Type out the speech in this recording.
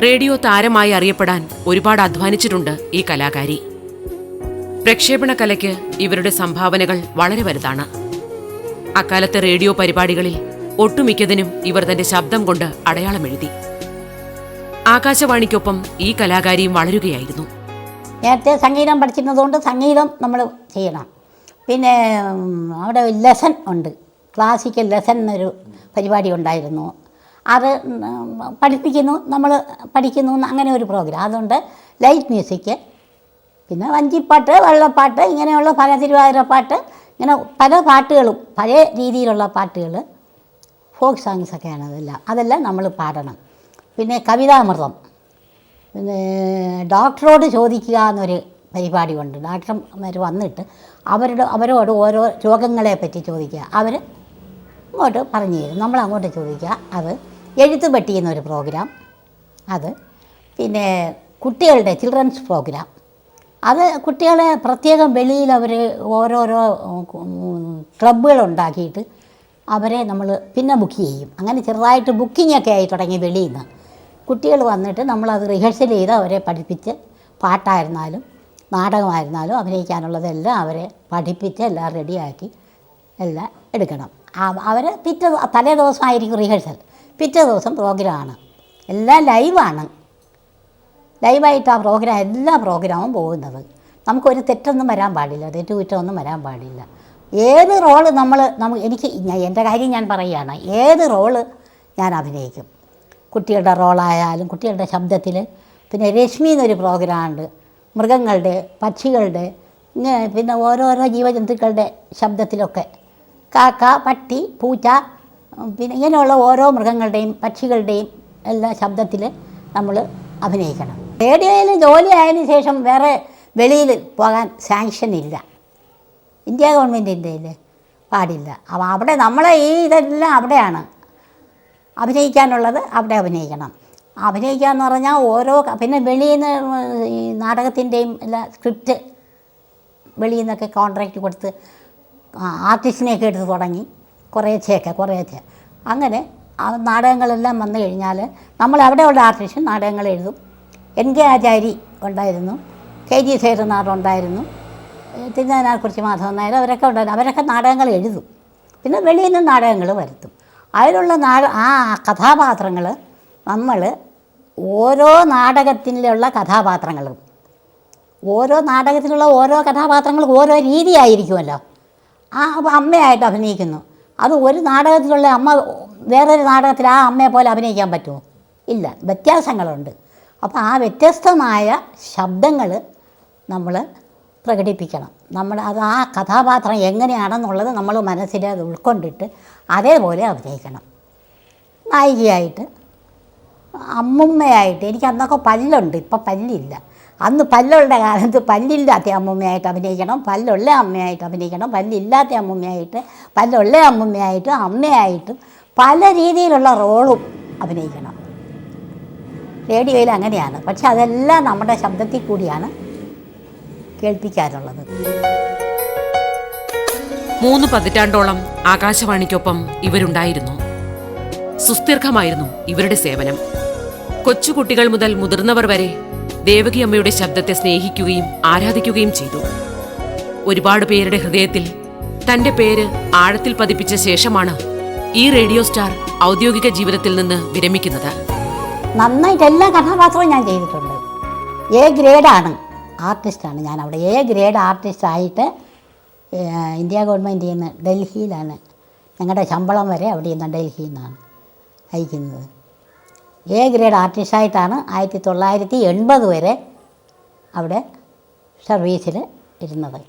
Radio താരമായി അറിയപ്പെടാൻ ഒരുപാട് അധ്വാനിച്ചിട്ടുണ്ട് ഈ കലാകാരി. പ്രക്ഷേപണ കലയ്ക്ക് ഇവരുടെ സംഭാവനകൾ വളരെ വലുതാണ്. അക്കാലത്തെ റേഡിയോ പരിപാടികളിൽ ഒട്ടുമിക്കതിനും ഇവർ തന്റെ ശബ്ദം കൊണ്ട് അടയാളമെഴുതി. ആകാശവാണിക്കൊപ്പം ഈ കലാകാരിയും വളരുകയായിരുന്നു. നേരത്തെ സംഗീതം പഠിച്ചിരുന്നതുകൊണ്ട് സംഗീതം നമ്മൾ ചെയ്യണം. പിന്നെ അവിടെ ലെസൺ ഉണ്ട്, ക്ലാസിക്കൽ ലെസൺ എന്നൊരു പരിപാടി ഉണ്ടായിരുന്നു. അത് പഠിപ്പിക്കുന്നു, നമ്മൾ പഠിക്കുന്നു, അങ്ങനെ ഒരു പ്രോഗ്രാം. അതുകൊണ്ട് ലൈറ്റ് മ്യൂസിക്, പിന്നെ വഞ്ചിപ്പാട്ട്, വെള്ളപ്പാട്ട്, ഇങ്ങനെയുള്ള പല തിരുവാതിരപ്പാട്ട്, ഇങ്ങനെ പല പാട്ടുകളും, പഴയ രീതിയിലുള്ള പാട്ടുകൾ, ഫോക്ക് സോങ്സൊക്കെയാണ് അതെല്ലാം നമ്മൾ പാടണം. പിന്നെ കവിതാമൃതം, പിന്നെ ഡോക്ടറോട് ചോദിക്കുക എന്നൊരു പരിപാടിയുണ്ട്. ഡോക്ടർമാർ വന്നിട്ട് അവരോട് ഓരോ രോഗങ്ങളെ പറ്റി ചോദിക്കുക, അവർ ഇങ്ങോട്ട് പറഞ്ഞു തരും, നമ്മൾ അങ്ങോട്ട് ചോദിക്കുക. അത് എഴുത്തുപെട്ടി എന്നൊരു പ്രോഗ്രാം, അത് പിന്നെ കുട്ടികളുടെ ചിൽഡ്രൻസ് പ്രോഗ്രാം, അത് കുട്ടികളെ പ്രത്യേകം വെളിയിൽ അവർ ഓരോരോ ക്ലബ്ബുകളുണ്ടാക്കിയിട്ട് അവരെ നമ്മൾ പിന്നെ ബുക്ക് ചെയ്യും. അങ്ങനെ ചെറുതായിട്ട് ബുക്കിങ്ങൊക്കെ ആയി തുടങ്ങി വെളിയിൽ നിന്ന്. കുട്ടികൾ വന്നിട്ട് നമ്മളത് റിഹേഴ്സൽ ചെയ്ത് അവരെ പഠിപ്പിച്ച്, പാട്ടായിരുന്നാലും നാടകമായിരുന്നാലും അഭിനയിക്കാനുള്ളതെല്ലാം അവരെ പഠിപ്പിച്ച് എല്ലാം റെഡിയാക്കി എല്ലാം എടുക്കണം. അവർ തലേ ദിവസമായിരിക്കും റിഹേഴ്സൽ, പിറ്റേ ദിവസം പ്രോഗ്രാമാണ്. എല്ലാം ലൈവായിട്ട് ആ പ്രോഗ്രാം, എല്ലാ പ്രോഗ്രാമും പോകുന്നത്. നമുക്കൊരു തെറ്റൊന്നും വരാൻ പാടില്ല, തെറ്റുകുറ്റമൊന്നും വരാൻ പാടില്ല. ഏത് റോള് എൻ്റെ കാര്യം ഞാൻ പറയുകയാണ്, ഏത് റോള് ഞാൻ അഭിനയിക്കും. കുട്ടികളുടെ റോളായാലും കുട്ടികളുടെ ശബ്ദത്തിൽ. പിന്നെ രശ്മി എന്നൊരു പ്രോഗ്രാമുണ്ട്, മൃഗങ്ങളുടെ, പക്ഷികളുടെ, ഇങ്ങനെ പിന്നെ ഓരോരോ ജീവജന്തുക്കളുടെ ശബ്ദത്തിലൊക്കെ, കാക്ക, പട്ടി, പൂച്ച, പിന്നെ ഇങ്ങനെയുള്ള ഓരോ മൃഗങ്ങളുടെയും പക്ഷികളുടെയും എല്ലാ ശബ്ദത്തിൽ നമ്മൾ അഭിനയിക്കണം. റേഡിയോയിൽ ജോലി ആയതിനു ശേഷം വേറെ വെളിയിൽ പോകാൻ സാങ്ഷൻ ഇല്ല, ഇന്ത്യ ഗവൺമെൻറ്റിൻ്റെ പാടില്ല. അപ്പോൾ അവിടെ നമ്മളെ ഇതെല്ലാം അവിടെയാണ് അഭിനയിക്കാനുള്ളത്, അവിടെ അഭിനയിക്കണം. അഭിനയിക്കുക എന്ന് പറഞ്ഞാൽ പിന്നെ വെളിയിൽ നിന്ന് ഈ നാടകത്തിൻ്റെയും എല്ലാ സ്ക്രിപ്റ്റ് വെളിയിൽ നിന്നൊക്കെ കോൺട്രാക്റ്റ് കൊടുത്ത് ആർട്ടിസ്റ്റിനെയൊക്കെ എടുത്ത് തുടങ്ങി, കുറേശ്ശെ അങ്ങനെ ആ നാടകങ്ങളെല്ലാം വന്നു കഴിഞ്ഞാൽ നമ്മൾ അവിടെയുള്ള ആർട്ടിസ്റ്റ് നാടകങ്ങൾ എഴുതും. NK ആചാരി ഉണ്ടായിരുന്നു, KG സേതുനാഥ് ഉണ്ടായിരുന്നു, തിരുനാനാൾക്കുറിച്ച് മാധവൻ നായർ, അവരൊക്കെ ഉണ്ടായിരുന്നു. അവരൊക്കെ നാടകങ്ങൾ എഴുതും. പിന്നെ വെളിയിൽ നിന്ന് നാടകങ്ങൾ വരുത്തും. അതിലുള്ള ആ കഥാപാത്രങ്ങൾ നമ്മൾ ഓരോ നാടകത്തിലുള്ള കഥാപാത്രങ്ങളും, ഓരോ നാടകത്തിലുള്ള ഓരോ കഥാപാത്രങ്ങളും ഓരോ രീതിയായിരിക്കുമല്ലോ. അമ്മയായിട്ട് അഭിനയിക്കുന്നു, അത് ഒരു നാടകത്തിലുള്ള അമ്മ വേറൊരു നാടകത്തിൽ ആ അമ്മയെ പോലെ അഭിനയിക്കാൻ പറ്റുമോ? ഇല്ല, വ്യത്യാസങ്ങളുണ്ട്. അപ്പോൾ ആ വ്യത്യസ്തമായ ശബ്ദങ്ങൾ നമ്മൾ പ്രകടിപ്പിക്കണം. ആ കഥാപാത്രം എങ്ങനെയാണെന്നുള്ളത് നമ്മൾ മനസ്സിൽ അത് ഉൾക്കൊണ്ടിട്ട് അതേപോലെ അഭിനയിക്കണം. നായികയായിട്ട്, അമ്മുമ്മയായിട്ട്, എനിക്ക് അന്നൊക്കെ പല്ലുണ്ട്, ഇപ്പം പല്ലില്ല. അന്ന് പല്ലുള്ള കാലത്ത് പല്ലില്ലാത്ത അമ്മുമ്മയായിട്ട് അഭിനയിക്കണം, പല്ലുള്ള അമ്മയായിട്ട് അഭിനയിക്കണം, പല്ലില്ലാത്ത അമ്മുമ്മയായിട്ട്, പല്ലുള്ള അമ്മുമ്മയായിട്ടും അമ്മയായിട്ടും പല രീതിയിലുള്ള റോളും അഭിനയിക്കണം. റേഡിയോയിൽ അങ്ങനെയാണ്. പക്ഷെ അതെല്ലാം നമ്മുടെ ശബ്ദത്തിൽ കൂടിയാണ് കേൾപ്പിക്കാറുള്ളത്. 3 പതിറ്റാണ്ടോളം ആകാശവാണിക്കൊപ്പം ഇവരുണ്ടായിരുന്നു. സുസ്ഥിർഘമായിരുന്നു ഇവരുടെ സേവനം. കൊച്ചുകുട്ടികൾ മുതൽ മുതിർന്നവർ വരെ ദേവകി അമ്മയുടെ ശബ്ദത്തെ സ്നേഹിക്കുകയും ആരാധിക്കുകയും ചെയ്തു. ഒരുപാട് പേരുടെ ഹൃദയത്തിൽ തന്റെ പേര് ആഴത്തിൽ പതിപ്പിച്ച ശേഷമാണ് ഈ റേഡിയോ സ്റ്റാർ ഔദ്യോഗിക ജീവിതത്തിൽ നിന്ന് വിരമിക്കുന്നത്. നന്നായിട്ട് എല്ലാ കഥാപാത്രവും ഞാൻ ചെയ്തിട്ടുണ്ട്. A ഗ്രേഡാണ്, ആർട്ടിസ്റ്റാണ് ഞാൻ. അവിടെ A ഗ്രേഡ് ആർട്ടിസ്റ്റായിട്ട് ഇന്ത്യ ഗവൺമെൻറ്റിൽ നിന്ന് ഡൽഹിയിലാണ്, ഞങ്ങളുടെ ശമ്പളം വരെ അവിടെ നിന്ന് ഡൽഹിയിൽ നിന്നാണ് അയക്കുന്നത്. A ഗ്രേഡ് ആർട്ടിസ്റ്റായിട്ടാണ് 1980 വരെ അവിടെ സർവീസിൽ ഇരുന്നത്.